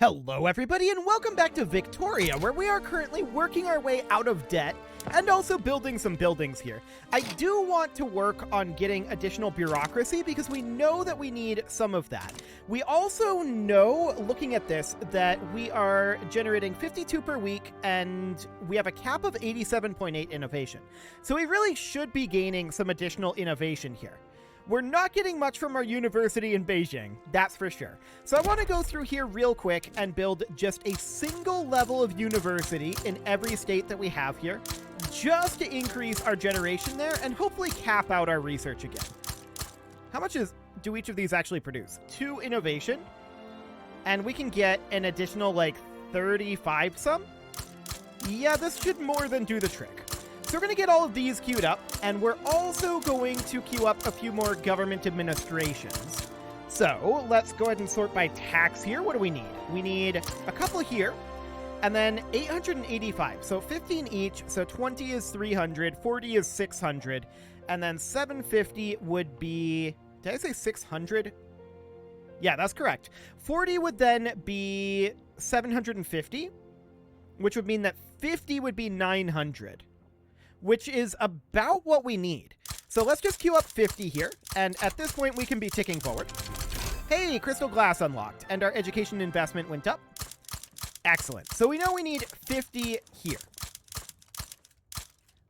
Hello everybody and welcome back to Victoria, where we are currently working our way out of debt and also building some buildings here. I do want to work on getting additional bureaucracy because we know that we need some of that. We also know, looking at this, that we are generating 52 per week and we have a cap of 87.8 innovation. So we really should be gaining some additional innovation here. We're not getting much from our university in Beijing, that's for sure. So I want to go through here real quick and build just a single level of university in every state that we have here, just to increase our generation there and hopefully cap out our research again. How much do each of these actually produce? 2 innovation, and we can get an additional like 35 some? Yeah, this should more than do the trick. So we're going to get all of these queued up, and we're also going to queue up a few more government administrations. So let's go ahead and sort by tax here. What do we need? We need a couple here, and then 885. So 15 each, so 20 is 300, 40 is 600, and then 750 would be... Did I say 600? Yeah, that's correct. 40 would then be 750, which would mean that 50 would be 900. Which is about what we need. So let's just queue up 50 here, and at this point we can be ticking forward. Hey, crystal glass unlocked, and our education investment went up. Excellent. So we know we need 50 here.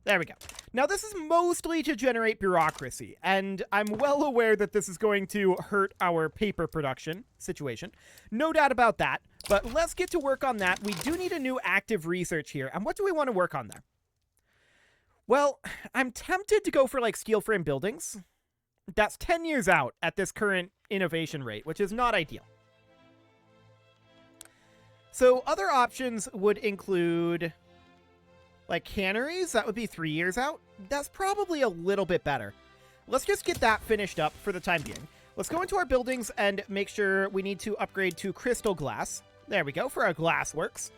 There we go. Now this is mostly to generate bureaucracy, and I'm well aware that this is going to hurt our paper production situation. No doubt about that, but let's get to work on that. We do need a new active research here, and what do we want to work on there? Well, I'm tempted to go for like steel frame buildings. That's 10 years out at this current innovation rate, which is not ideal. So other options would include like canneries. That would be 3 years out. That's probably a little bit better. Let's just get that finished up for the time being. Let's go into our buildings and make sure we need to upgrade to crystal glass. There we go for our glass works.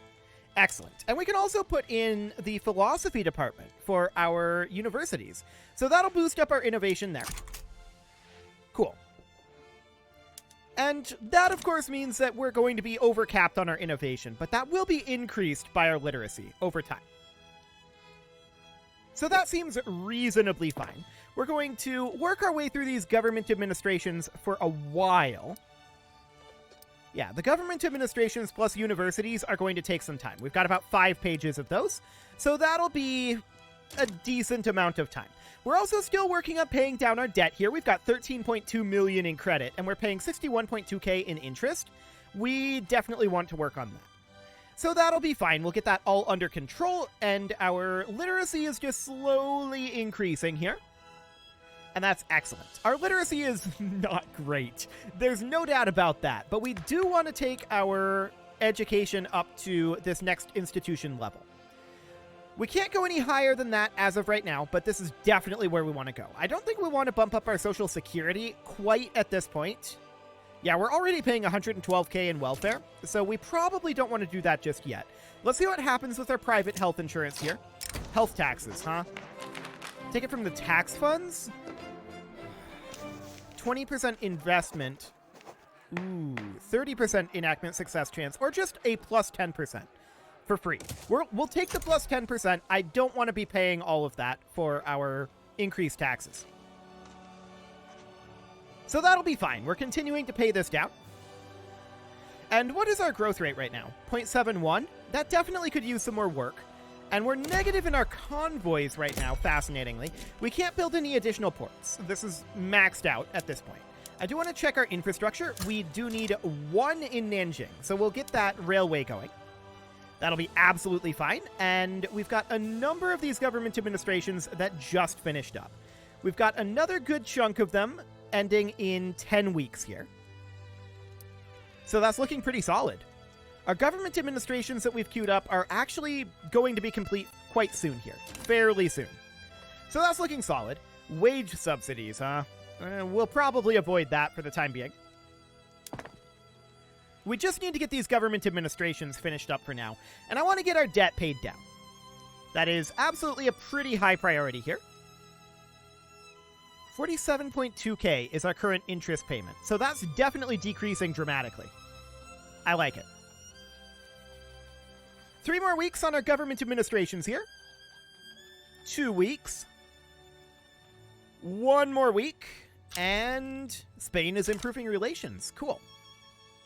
Excellent. And we can also put in the philosophy department for our universities. So that'll boost up our innovation there. Cool. And that, of course, means that we're going to be overcapped on our innovation, but that will be increased by our literacy over time. So that seems reasonably fine. We're going to work our way through these government administrations for a while. Yeah, the government administrations plus universities are going to take some time. We've got about 5 pages of those, so that'll be a decent amount of time. We're also still working on paying down our debt here. We've got 13.2 million in credit, and we're paying 61.2k in interest. We definitely want to work on that. So that'll be fine. We'll get that all under control, and our literacy is just slowly increasing here. And that's excellent. Our literacy is not great. There's no doubt about that. But we do want to take our education up to this next institution level. We can't go any higher than that as of right now, but this is definitely where we want to go. I don't think we want to bump up our social security quite at this point. Yeah, we're already paying 112k in welfare, so we probably don't want to do that just yet. Let's see what happens with our private health insurance here. Health taxes, huh? Take it from the tax funds? 20% investment. Ooh, 30% enactment success chance, or just a plus 10% for free. We'll take the plus 10%. I don't want to be paying all of that for our increased taxes. So that'll be fine. We're continuing to pay this down. And what is our growth rate right now? 0.71? That definitely could use some more work. And we're negative in our convoys right now, fascinatingly. We can't build any additional ports. This is maxed out at this point. I do want to check our infrastructure. We do need 1 in Nanjing, so we'll get that railway going. That'll be absolutely fine. And we've got a number of these government administrations that just finished up. We've got another good chunk of them ending in 10 weeks here. So that's looking pretty solid. Our government administrations that we've queued up are actually going to be complete quite soon here. Fairly soon. So that's looking solid. Wage subsidies, huh? We'll probably avoid that for the time being. We just need to get these government administrations finished up for now. And I want to get our debt paid down. That is absolutely a pretty high priority here. 47.2k is our current interest payment. So that's definitely decreasing dramatically. I like it. 3 more weeks on our government administrations here. 2 weeks. 1 more week. And Spain is improving relations. Cool.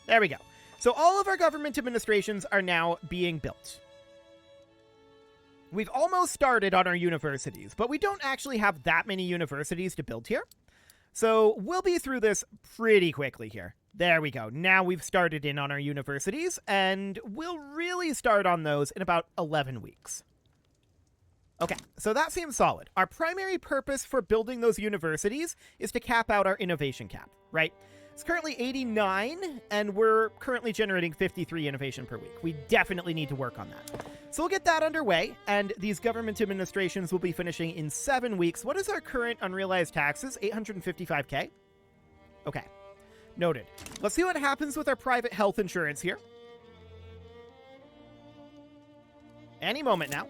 There we go. So all of our government administrations are now being built. We've almost started on our universities, but we don't actually have that many universities to build here. So we'll be through this pretty quickly here. There we go. Now we've started in on our universities, and we'll really start on those in about 11 weeks. Okay, so that seems solid. Our primary purpose for building those universities is to cap out our innovation cap, right? It's currently 89, and we're currently generating 53 innovation per week. We definitely need to work on that. So we'll get that underway, and these government administrations will be finishing in 7 weeks. What is our current unrealized taxes? 855K? Okay, noted. Let's see what happens with our private health insurance here. Any moment now.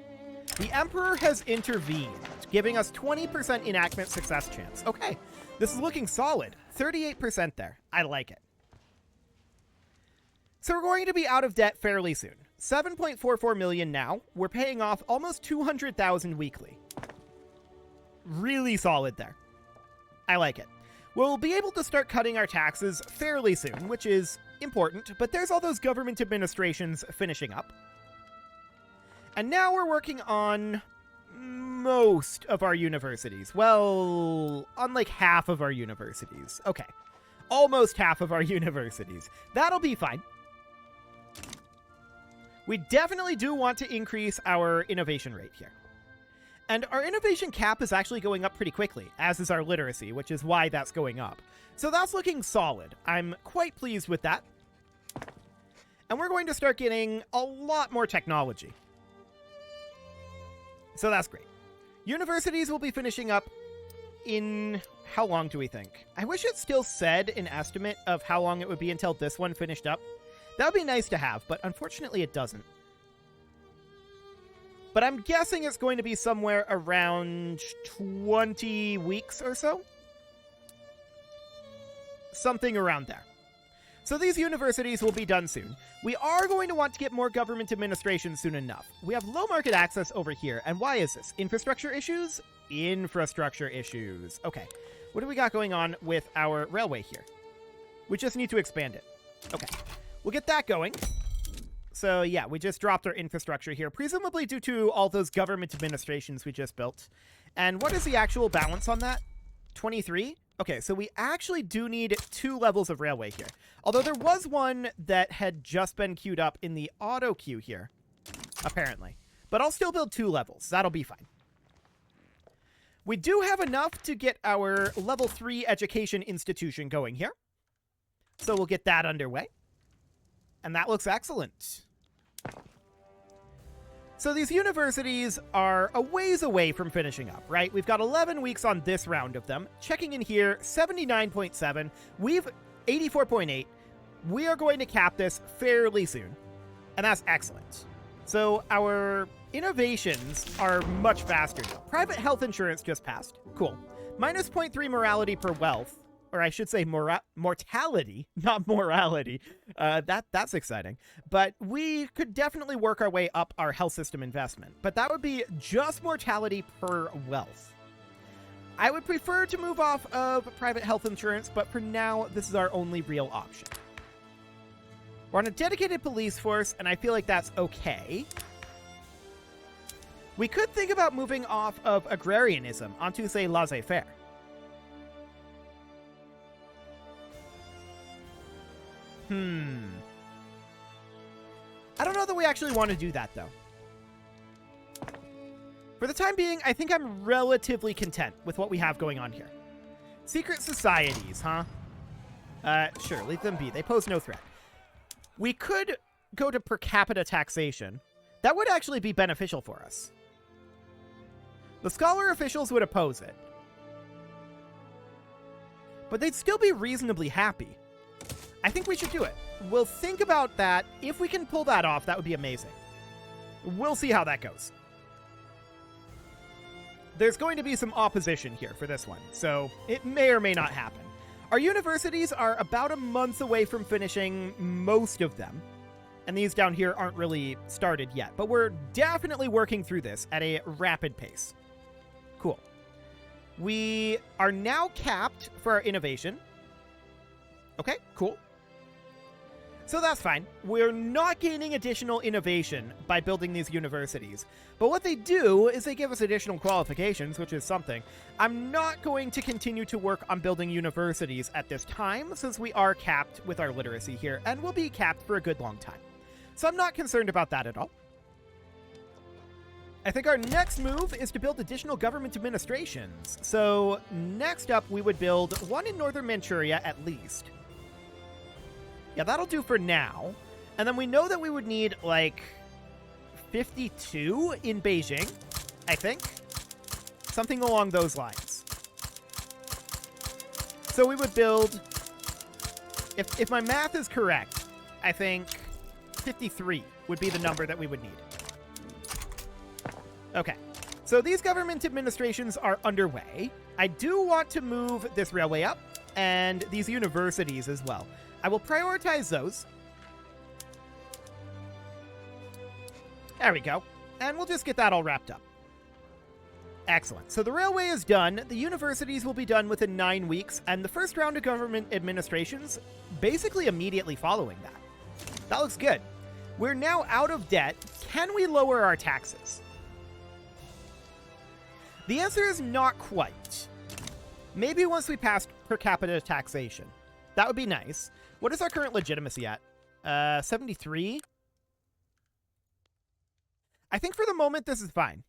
The Emperor has intervened, giving us 20% enactment success chance. Okay, this is looking solid. 38% there. I like it. So we're going to be out of debt fairly soon. 7.44 million now. We're paying off almost 200,000 weekly. Really solid there. I like it. We'll be able to start cutting our taxes fairly soon, which is important, but there's all those government administrations finishing up. And now we're working on most of our universities. Well, on like half of our universities. Okay. Almost half of our universities. That'll be fine. We definitely do want to increase our innovation rate here. And our innovation cap is actually going up pretty quickly, as is our literacy, which is why that's going up. So that's looking solid. I'm quite pleased with that. And we're going to start getting a lot more technology. So that's great. Universities will be finishing up in... how long do we think? I wish it still said an estimate of how long it would be until this one finished up. That would be nice to have, but unfortunately it doesn't. But I'm guessing it's going to be somewhere around 20 weeks or so. Something around there. So these universities will be done soon. We are going to want to get more government administration soon enough. We have low market access over here. And why is this? Infrastructure issues? Infrastructure issues. Okay. What do we got going on with our railway here? We just need to expand it. Okay. We'll get that going. So yeah, we just dropped our infrastructure here, presumably due to all those government administrations we just built. And what is the actual balance on that? 23? Okay, so we actually do need 2 levels of railway here. Although there was one that had just been queued up in the auto queue here, apparently. But I'll still build 2 levels. That'll be fine. We do have enough to get our level 3 education institution going here. So we'll get that underway. And that looks excellent. So these universities are a ways away from finishing up, right? We've got 11 weeks on this round of them. Checking in here, 79.7. We've 84.8. We are going to cap this fairly soon. And that's excellent. So our innovations are much faster now. Private health insurance just passed. Cool. Minus 0.3 morality per wealth. Or I should say mortality, not morality. That's exciting. But we could definitely work our way up our health system investment. But that would be just mortality per wealth. I would prefer to move off of private health insurance, but for now, this is our only real option. We're on a dedicated police force, and I feel like that's okay. We could think about moving off of agrarianism onto, say, laissez-faire. I don't know that we actually want to do that, though. For the time being, I think I'm relatively content with what we have going on here. Secret societies, huh? Sure, leave them be. They pose no threat. We could go to per capita taxation. That would actually be beneficial for us. The scholar officials would oppose it. But they'd still be reasonably happy. I think we should do it. We'll think about that. If we can pull that off, that would be amazing. We'll see how that goes. There's going to be some opposition here for this one, so it may or may not happen. Our universities are about a month away from finishing most of them. And these down here aren't really started yet, but we're definitely working through this at a rapid pace. Cool. We are now capped for our innovation. Okay, cool. So that's fine. We're not gaining additional innovation by building these universities. But what they do is they give us additional qualifications, which is something. I'm not going to continue to work on building universities at this time, since we are capped with our literacy here, and we'll be capped for a good long time. So I'm not concerned about that at all. I think our next move is to build additional government administrations. So next up, we would build one in Northern Manchuria at least. Yeah, that'll do for now. And then we know that we would need, like, 52 in Beijing, I think. Something along those lines. So we would build, if my math is correct, I think 53 would be the number that we would need. Okay, so these government administrations are underway. I do want to move this railway up, and these universities as well. I will prioritize those. There we go. And we'll just get that all wrapped up. Excellent. So the railway is done. The universities will be done within 9 weeks, and the first round of government administrations basically immediately following that. That looks good. We're now out of debt. Can we lower our taxes? The answer is not quite. Maybe once we pass per capita taxation. That would be nice. What is our current legitimacy at? 73? I think for the moment this is fine.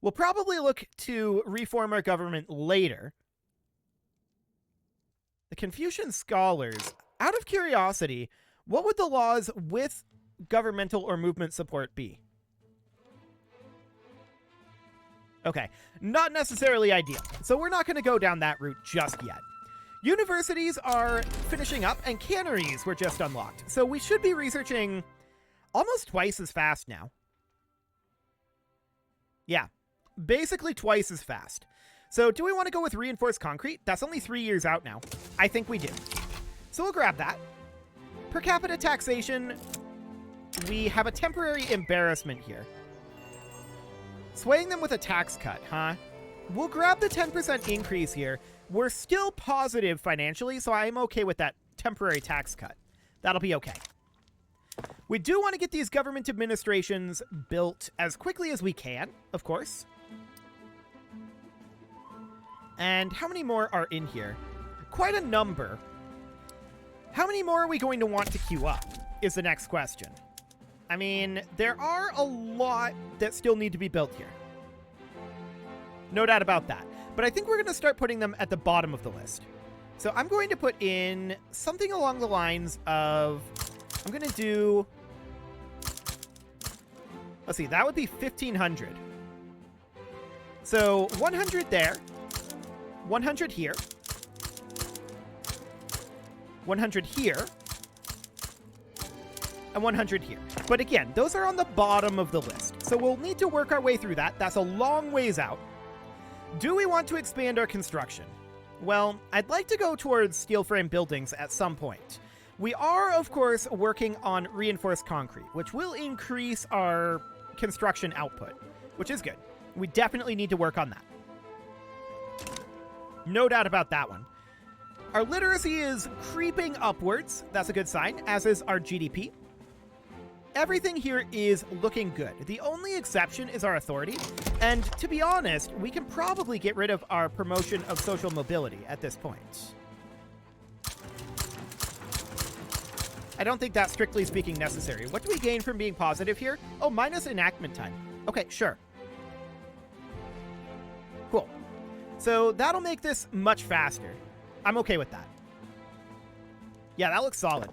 We'll probably look to reform our government later. The Confucian scholars, out of curiosity, what would the laws with governmental or movement support be? Okay, not necessarily ideal. So we're not going to go down that route just yet. Universities are finishing up, and canneries were just unlocked. So we should be researching almost twice as fast now. Yeah, basically twice as fast. So do we want to go with reinforced concrete? That's only 3 years out now. I think we do. So we'll grab that. Per capita taxation, we have a temporary embarrassment here. Swaying them with a tax cut, huh? We'll grab the 10% increase here. We're still positive financially, so I'm okay with that temporary tax cut. That'll be okay. We do want to get these government administrations built as quickly as we can, of course. And how many more are in here? Quite a number. How many more are we going to want to queue up, is the next question. I mean, there are a lot that still need to be built here. No doubt about that. But I think we're going to start putting them at the bottom of the list. So I'm going to put in something along the lines of... I'm going to do... Let's see, that would be 1,500. So 100 there. 100 here. 100 here. And 100 here. But again, those are on the bottom of the list. So we'll need to work our way through that. That's a long ways out. Do we want to expand our construction? Well, I'd like to go towards steel frame buildings at some point. We are, of course, working on reinforced concrete, which will increase our construction output, which is good. We definitely need to work on that. No doubt about that one. Our literacy is creeping upwards. That's a good sign, as is our GDP. Everything here is looking good. The only exception is our authority. And to be honest, we can probably get rid of our promotion of social mobility at this point. I don't think that's strictly speaking necessary. What do we gain from being positive here? Oh, minus enactment time. Okay, sure. Cool. So that'll make this much faster. I'm okay with that. Yeah, that looks solid.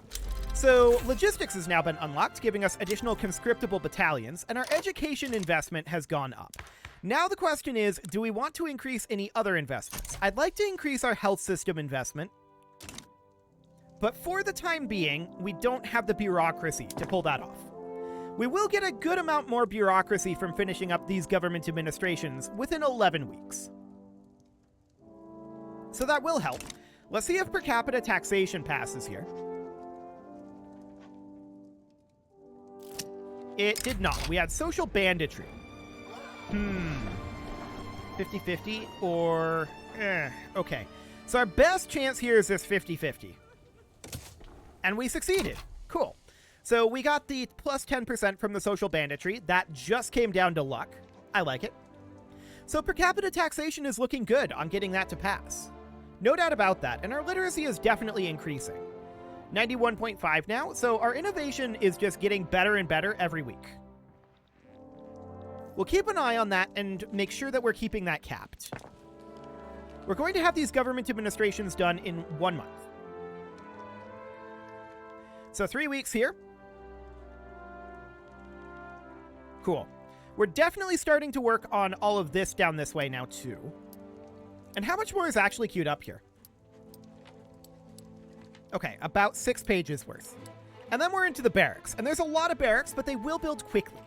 So logistics has now been unlocked, giving us additional conscriptable battalions, and our education investment has gone up. Now the question is, do we want to increase any other investments? I'd like to increase our health system investment, but for the time being, we don't have the bureaucracy to pull that off. We will get a good amount more bureaucracy from finishing up these government administrations within 11 weeks. So that will help. Let's see if per capita taxation passes here. It did not. We had social banditry. 50-50 or... okay. So our best chance here is this 50-50. And we succeeded. Cool. So we got the plus 10% from the social banditry. That just came down to luck. I like it. So per capita taxation is looking good on getting that to pass. No doubt about that. And our literacy is definitely increasing. 91.5 now. So our innovation is just getting better and better every week. We'll keep an eye on that and make sure that we're keeping that capped. We're going to have these government administrations done in 1 month. So 3 weeks here. Cool. We're definitely starting to work on all of this down this way now, too. And how much more is actually queued up here? Okay, about 6 pages worth. And then we're into the barracks. And there's a lot of barracks, but they will build quickly.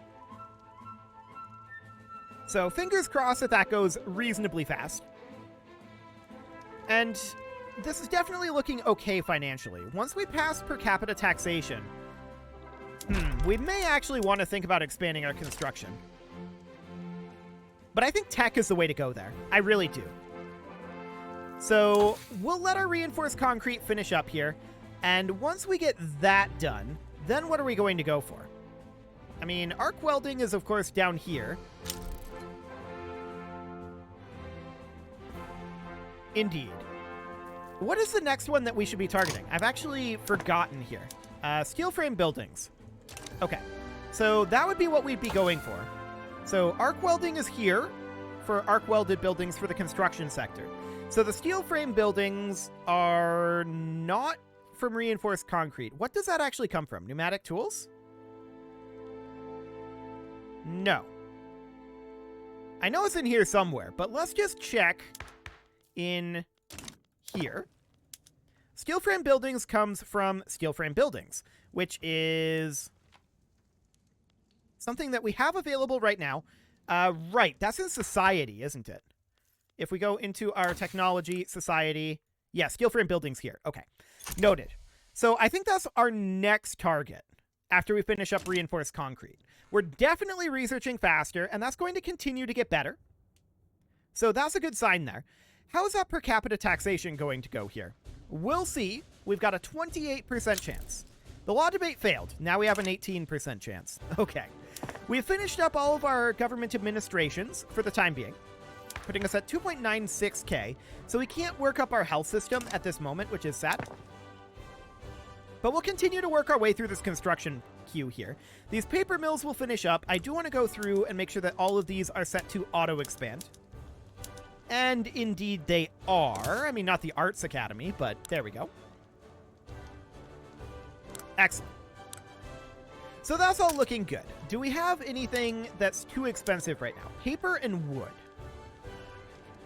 So fingers crossed that that goes reasonably fast. And this is definitely looking okay financially. Once we pass per capita taxation, we may actually want to think about expanding our construction. But I think tech is the way to go there. I really do. So we'll let our reinforced concrete finish up here. And once we get that done, then what are we going to go for? I mean, arc welding is, of course, down here. Indeed. What is the next one that we should be targeting? I've actually forgotten here. Steel frame buildings. Okay. So that would be what we'd be going for. So arc welding is here for arc welded buildings for the construction sector. So the steel frame buildings are not from reinforced concrete. What does that actually come from? Pneumatic tools? No. I know it's in here somewhere, but let's just check in here. Steel frame buildings comes from steel frame buildings, which is something that we have available right now. Right, that's in society, isn't it? If we go into our technology, society, yeah, steel frame buildings here. Okay, noted. So I think that's our next target after we finish up reinforced concrete. We're definitely researching faster, and that's going to continue to get better. So that's a good sign there. How is that per capita taxation going to go here? We'll see. We've got a 28% chance. The law debate failed. Now we have an 18% chance. Okay. We've finished up all of our government administrations for the time being, putting us at 2.96k. So we can't work up our health system at this moment, which is sad. But we'll continue to work our way through this construction queue here. These paper mills will finish up. I do want to go through and make sure that all of these are set to auto-expand. And indeed they are. I mean, not the Arts Academy, but there we go. Excellent. So that's all looking good. Do we have anything that's too expensive right now? Paper and wood.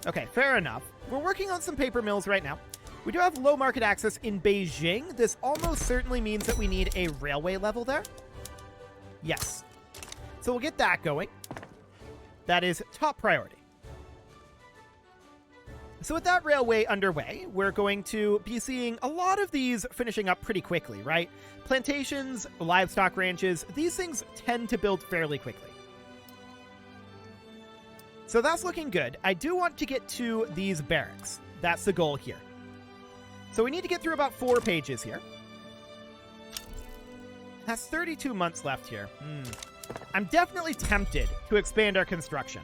Okay, fair enough. We're working on some paper mills right now. We do have low market access in Beijing. This almost certainly means that we need a railway level there. Yes. So we'll get that going. That is top priority. So with that railway underway, we're going to be seeing a lot of these finishing up pretty quickly, right? Plantations, livestock ranches, these things tend to build fairly quickly. So that's looking good. I do want to get to these barracks. That's the goal here. So we need to get through about 4 pages here. That's 32 months left here. I'm definitely tempted to expand our construction.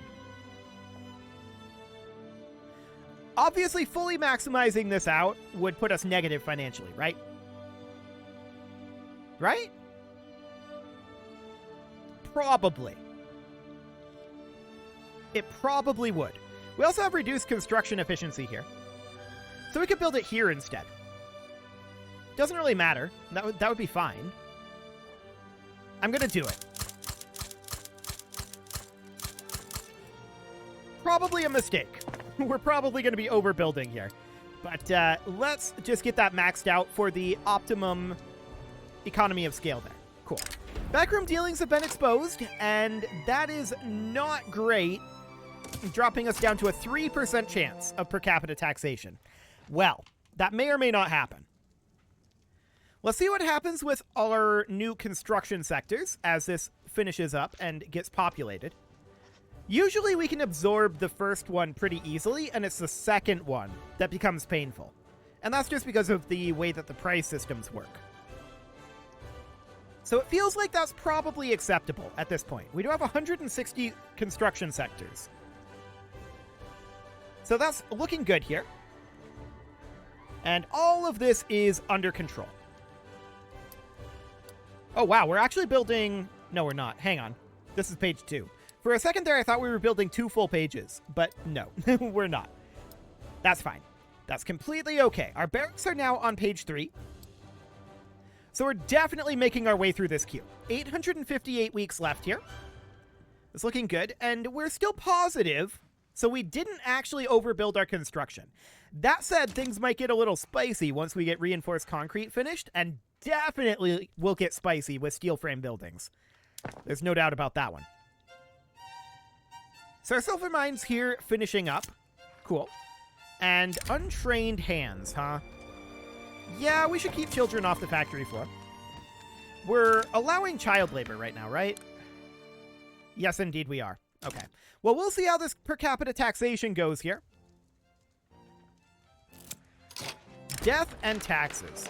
Obviously, fully maximizing this out would put us negative financially, right? Right? Probably. It probably would. We also have reduced construction efficiency here. So we could build it here instead. Doesn't really matter. That would be fine. I'm going to do it. Probably a mistake. We're probably going to be overbuilding here. But let's just get that maxed out for the optimum economy of scale there. Cool. Backroom dealings have been exposed, and that is not great, dropping us down to a 3% chance of per capita taxation. Well, that may or may not happen. Let's see what happens with our new construction sectors as this finishes up and gets populated. Usually we can absorb the first one pretty easily, and it's the second one that becomes painful. And that's just because of the way that the price systems work. So it feels like that's probably acceptable at this point. We do have 160 construction sectors. So that's looking good here. And all of this is under control. Oh, wow, we're actually building... No, we're not. Hang on. This is page 2. For a second there, I thought we were building 2 full pages, but no, we're not. That's fine. That's completely okay. Our barracks are now on page 3. So we're definitely making our way through this queue. 858 weeks left here. It's looking good, and we're still positive, so we didn't actually overbuild our construction. That said, things might get a little spicy once we get reinforced concrete finished, and definitely will get spicy with steel frame buildings. There's no doubt about that one. So our silver mines here finishing up. Cool. And untrained hands, huh? Yeah, we should keep children off the factory floor. We're allowing child labor right now, right? Yes, indeed we are. Okay. Well, we'll see how this per capita taxation goes here. Death and taxes.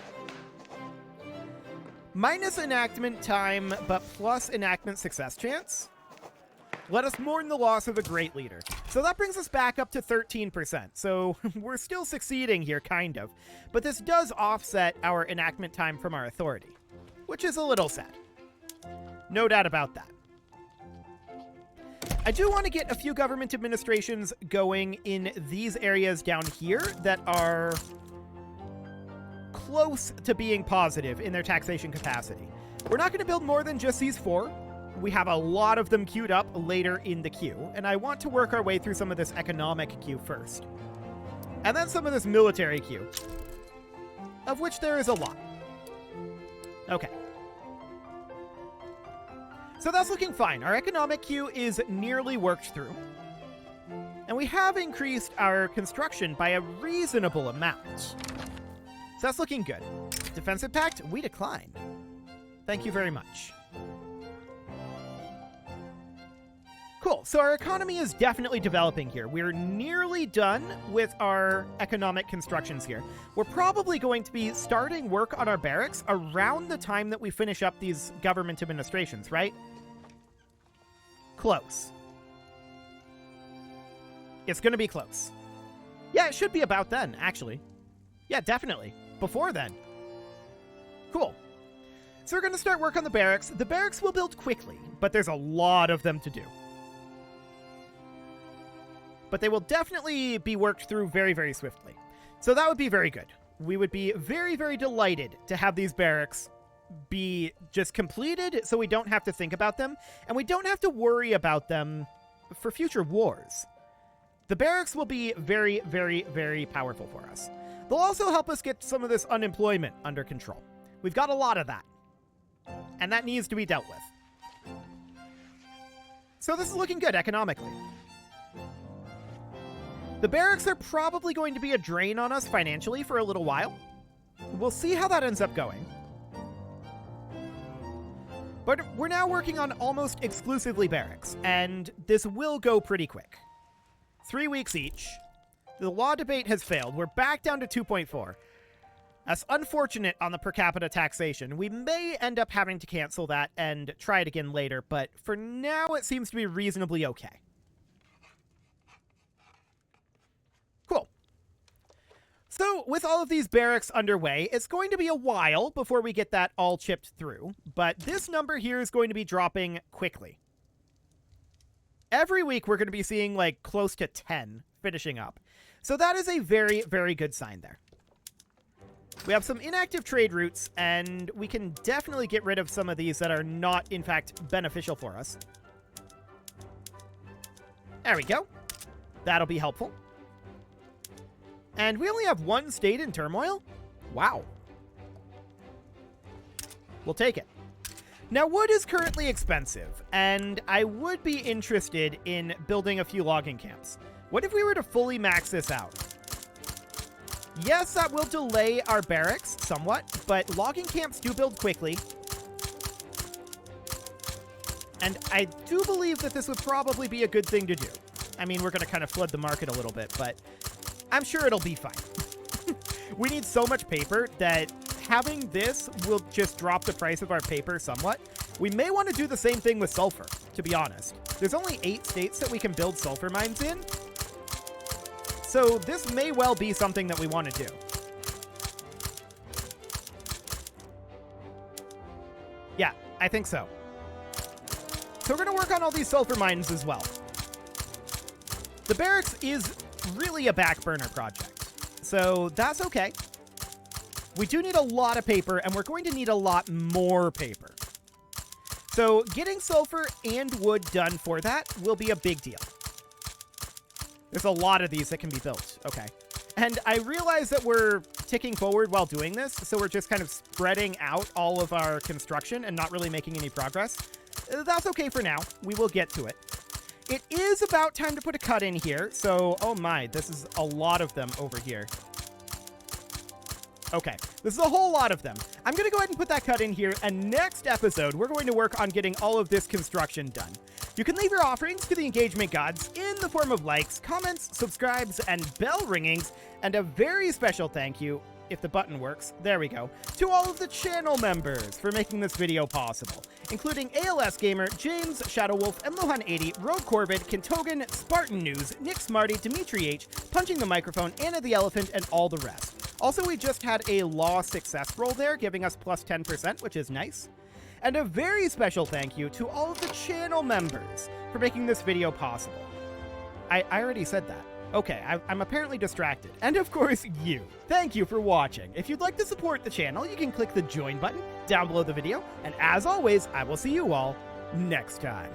Minus enactment time, but plus enactment success chance. Let us mourn the loss of a great leader. So that brings us back up to 13%. So we're still succeeding here, kind of. But this does offset our enactment time from our authority, which is a little sad. No doubt about that. I do want to get a few government administrations going in these areas down here that are close to being positive in their taxation capacity. We're not going to build more than just these 4. We have a lot of them queued up later in the queue, and I want to work our way through some of this economic queue first. And then some of this military queue, of which there is a lot. Okay. So that's looking fine. Our economic queue is nearly worked through. And we have increased our construction by a reasonable amount. So that's looking good. Defensive pact, we decline. Thank you very much. Cool, so our economy is definitely developing here. We're nearly done with our economic constructions here. We're probably going to be starting work on our barracks around the time that we finish up these government administrations, right? Close. It's going to be close. Yeah, it should be about then, actually. Yeah, definitely. Before then. Cool. So we're going to start work on the barracks. The barracks will build quickly, but there's a lot of them to do. But they will definitely be worked through very, very swiftly. So that would be very good. We would be very, very delighted to have these barracks be just completed so we don't have to think about them, and we don't have to worry about them for future wars. The barracks will be very, very, very powerful for us. They'll also help us get some of this unemployment under control. We've got a lot of that, and that needs to be dealt with. So this is looking good economically. The barracks are probably going to be a drain on us financially for a little while. We'll see how that ends up going. But we're now working on almost exclusively barracks, and this will go pretty quick. 3 weeks each. The law debate has failed. We're back down to 2.4. That's unfortunate on the per capita taxation. We may end up having to cancel that and try it again later, but for now it seems to be reasonably okay. Cool. So, with all of these barracks underway, it's going to be a while before we get that all chipped through, but this number here is going to be dropping quickly. Every week we're going to be seeing like close to 10 finishing up. So that is a very, very good sign there. We have some inactive trade routes, and we can definitely get rid of some of these that are not, in fact, beneficial for us. There we go. That'll be helpful. And we only have 1 state in turmoil? Wow. We'll take it. Now, wood is currently expensive, and I would be interested in building a few logging camps. What if we were to fully max this out? Yes, that will delay our barracks somewhat, but logging camps do build quickly. And I do believe that this would probably be a good thing to do. I mean, we're going to kind of flood the market a little bit, but I'm sure it'll be fine. We need so much paper that having this will just drop the price of our paper somewhat. We may want to do the same thing with sulfur, to be honest. There's only 8 states that we can build sulfur mines in. So this may well be something that we want to do. Yeah, I think so. So we're going to work on all these sulfur mines as well. The barracks is really a back burner project. So that's okay. We do need a lot of paper, and we're going to need a lot more paper. So getting sulfur and wood done for that will be a big deal. There's a lot of these that can be built. Okay. And I realize that we're ticking forward while doing this, so we're just kind of spreading out all of our construction and not really making any progress. That's okay for now. We will get to it. It is about time to put a cut in here, so oh my, this is a lot of them over here. Okay, this is a whole lot of them. I'm going to go ahead and put that cut in here, and next episode, we're going to work on getting all of this construction done. You can leave your offerings to the engagement gods in the form of likes, comments, subscribes, and bell ringings, and a very special thank you, if the button works, there we go, to all of the channel members for making this video possible, including ALS Gamer, James, Shadowwolf, Mohan80, Rogue Corbett, Kintogan, Spartan News, Nick Smarty, Dimitri H, Punching the Microphone, Anna the Elephant, and all the rest. Also, we just had a law success roll there, giving us plus 10%, which is nice. And a very special thank you to all of the channel members for making this video possible. I already said that. Okay, I'm apparently distracted. And of course, you. Thank you for watching. If you'd like to support the channel, you can click the join button down below the video. And as always, I will see you all next time.